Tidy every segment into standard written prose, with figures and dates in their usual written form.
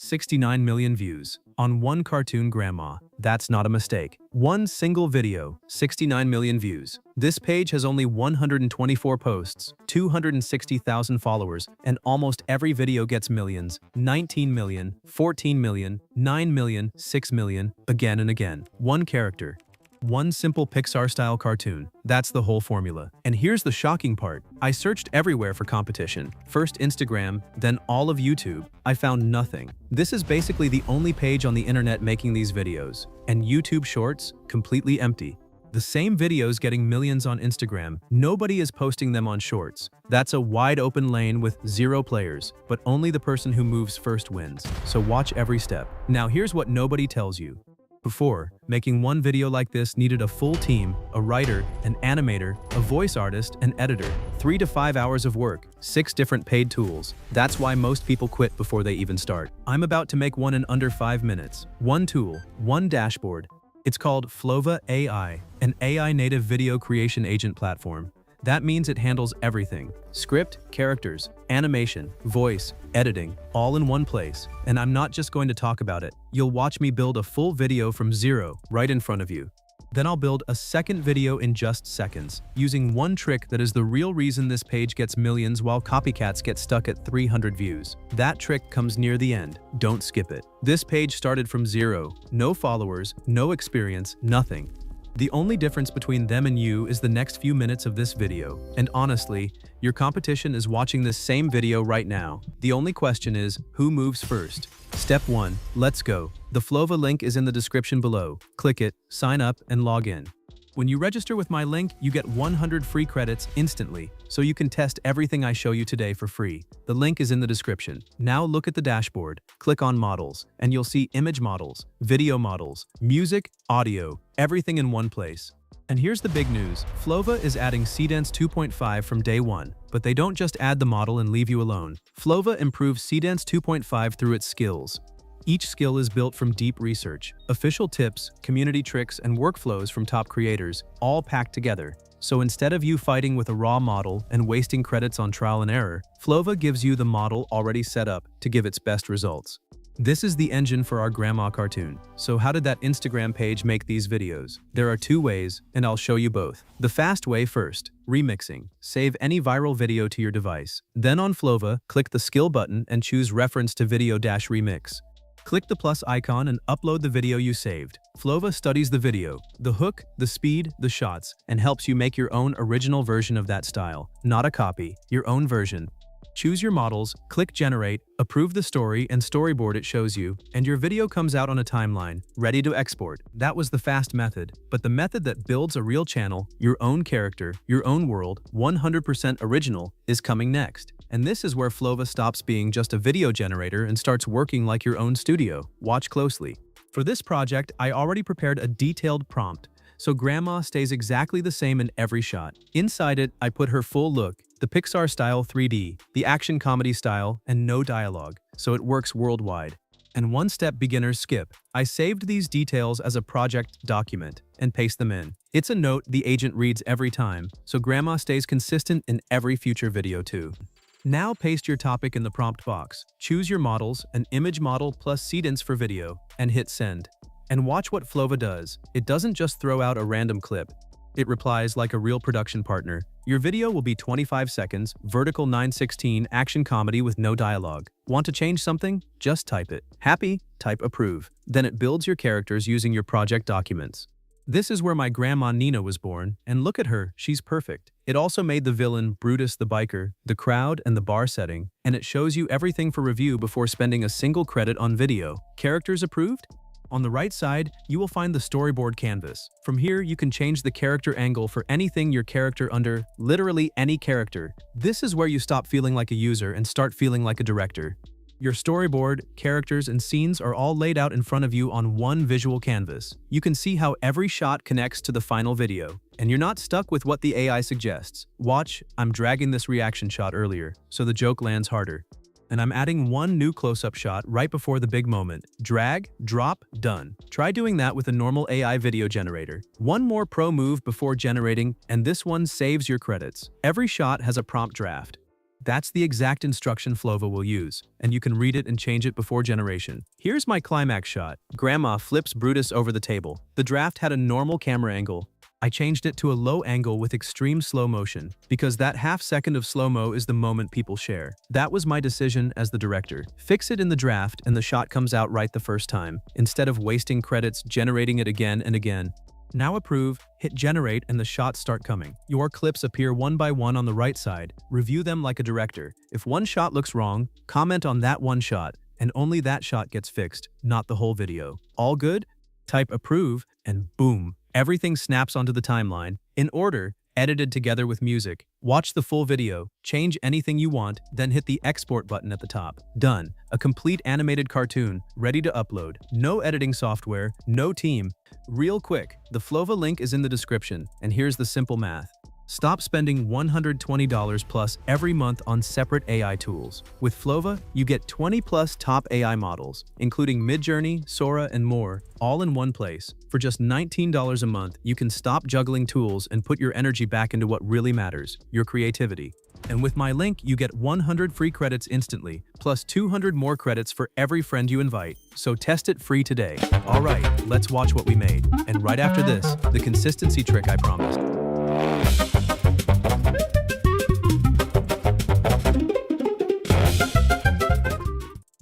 69 million views. On one cartoon grandma. That's not a mistake. One single video, 69 million views. This page has only 124 posts, 260,000 followers, and almost every video gets millions. 19 million, 14 million, 9 million, 6 million, again and again. One character. One simple Pixar-style cartoon. That's the whole formula. And here's the shocking part. I searched everywhere for competition. First Instagram, then all of YouTube. I found nothing. This is basically the only page on the internet making these videos. And YouTube Shorts, completely empty. The same videos getting millions on Instagram, nobody is posting them on Shorts. That's a wide open lane with 0 players, but only the person who moves first wins. So watch every step. Now here's what nobody tells you. Before, making one video like this needed a full team, a writer, an animator, a voice artist, an editor, 3 to 5 hours of work, 6 different paid tools. That's why most people quit before they even start. I'm about to make one in under 5 minutes. One tool, one dashboard. It's called Flova AI, an AI native video creation agent platform. That means it handles everything. Script, characters, animation, voice, editing, all in one place. And I'm not just going to talk about it. You'll watch me build a full video from zero right in front of you. Then I'll build a second video in just seconds, using one trick that is the real reason this page gets millions while copycats get stuck at 300 views. That trick comes near the end. Don't skip it. This page started from zero. No followers, no experience, nothing. The only difference between them and you is the next few minutes of this video. And honestly, your competition is watching this same video right now. The only question is, who moves first? Step 1. Let's go. The Flova link is in the description below. Click it, sign up, and log in. When you register with my link, you get 100 free credits instantly, so you can test everything I show you today for free. The link is in the description. Now look at the dashboard, click on models, and you'll see image models, video models, music, audio, everything in one place. And here's the big news. Flova is adding Seedance 2.5 from day one, but they don't just add the model and leave you alone. Flova improves Seedance 2.5 through its skills. Each skill is built from deep research, official tips, community tricks, and workflows from top creators, all packed together. So instead of you fighting with a raw model and wasting credits on trial and error, Flova gives you the model already set up to give its best results. This is the engine for our grandma cartoon. So how did that Instagram page make these videos? There are 2 ways, and I'll show you both. The fast way first, remixing. Save any viral video to your device. Then on Flova, click the skill button and choose reference to video-remix. Click the plus icon and upload the video you saved. Flova studies the video, the hook, the speed, the shots, and helps you make your own original version of that style. Not a copy, your own version. Choose your models, click generate, approve the story and storyboard it shows you, and your video comes out on a timeline, ready to export. That was the fast method, but the method that builds a real channel, your own character, your own world, 100% original, is coming next. And this is where Flova stops being just a video generator and starts working like your own studio. Watch closely. For this project, I already prepared a detailed prompt, so grandma stays exactly the same in every shot. Inside it, I put her full look, the Pixar-style 3D, the action comedy style, and no dialogue, so it works worldwide. And one step beginners skip. I saved these details as a project document and paste them in. It's a note the agent reads every time, so grandma stays consistent in every future video too. Now paste your topic in the prompt box. Choose your models, an image model plus Seedance for video, and hit send. And watch what Flova does. It doesn't just throw out a random clip. It replies like a real production partner. Your video will be 25 seconds, vertical 9:16 action comedy with no dialogue. Want to change something? Just type it. Happy? Type approve. Then it builds your characters using your project documents. This is where my grandma Nina was born, and look at her, she's perfect. It also made the villain, Brutus the biker, the crowd, and the bar setting, and it shows you everything for review before spending a single credit on video. Characters approved? On the right side, you will find the storyboard canvas. From here, you can change the character angle for anything your character under, literally any character. This is where you stop feeling like a user and start feeling like a director. Your storyboard, characters, and scenes are all laid out in front of you on one visual canvas. You can see how every shot connects to the final video, and you're not stuck with what the AI suggests. Watch, I'm dragging this reaction shot earlier, so the joke lands harder. And I'm adding one new close-up shot right before the big moment. Drag, drop, done. Try doing that with a normal AI video generator. One more pro move before generating, and this one saves your credits. Every shot has a prompt draft. That's the exact instruction Flova will use, and you can read it and change it before generation. Here's my climax shot. Grandma flips Brutus over the table. The draft had a normal camera angle. I changed it to a low angle with extreme slow motion, because that half second of slow-mo is the moment people share. That was my decision as the director. Fix it in the draft and the shot comes out right the first time, instead of wasting credits generating it again and again. Now approve, hit generate, and the shots start coming. Your clips appear one by one on the right side. Review them like a director. If one shot looks wrong, comment on that one shot, and only that shot gets fixed, not the whole video. All good? Type approve, and boom. Everything snaps onto the timeline, in order, edited together with music. Watch the full video, change anything you want, then hit the export button at the top. Done. A complete animated cartoon, ready to upload. No editing software, no team. Real quick, the Flova link is in the description, and here's the simple math. Stop spending $120 plus every month on separate AI tools. With Flova, you get 20 plus top AI models, including Midjourney, Sora, and more, all in one place. For just $19 a month, you can stop juggling tools and put your energy back into what really matters, your creativity. And with my link, you get 100 free credits instantly, plus 200 more credits for every friend you invite. So test it free today. All right, let's watch what we made. And right after this, the consistency trick I promised.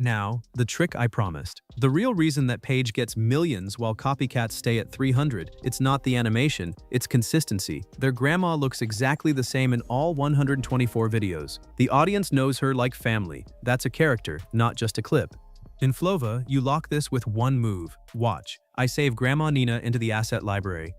Now, the trick I promised. The real reason that page gets millions while copycats stay at 300, it's not the animation, it's consistency. Their grandma looks exactly the same in all 124 videos. The audience knows her like family. That's a character, not just a clip. In Flova, you lock this with one move. Watch. I save Grandma Nina into the asset library.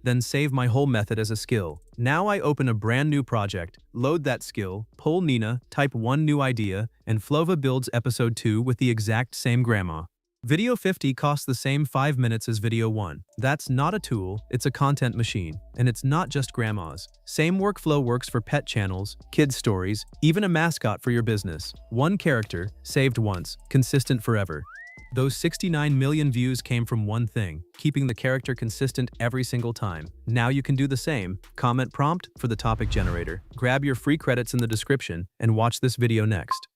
Then save my whole method as a skill. Now I open a brand new project, load that skill, pull Nina, type one new idea, and Flova builds episode 2 with the exact same grandma. Video 50 costs the same 5 minutes as video 1. That's not a tool, it's a content machine. And it's not just grandmas. Same workflow works for pet channels, kids stories, even a mascot for your business. One character, saved once, consistent forever. Those 69 million views came from one thing, keeping the character consistent every single time. Now you can do the same. Comment prompt for the topic generator. Grab your free credits in the description and watch this video next.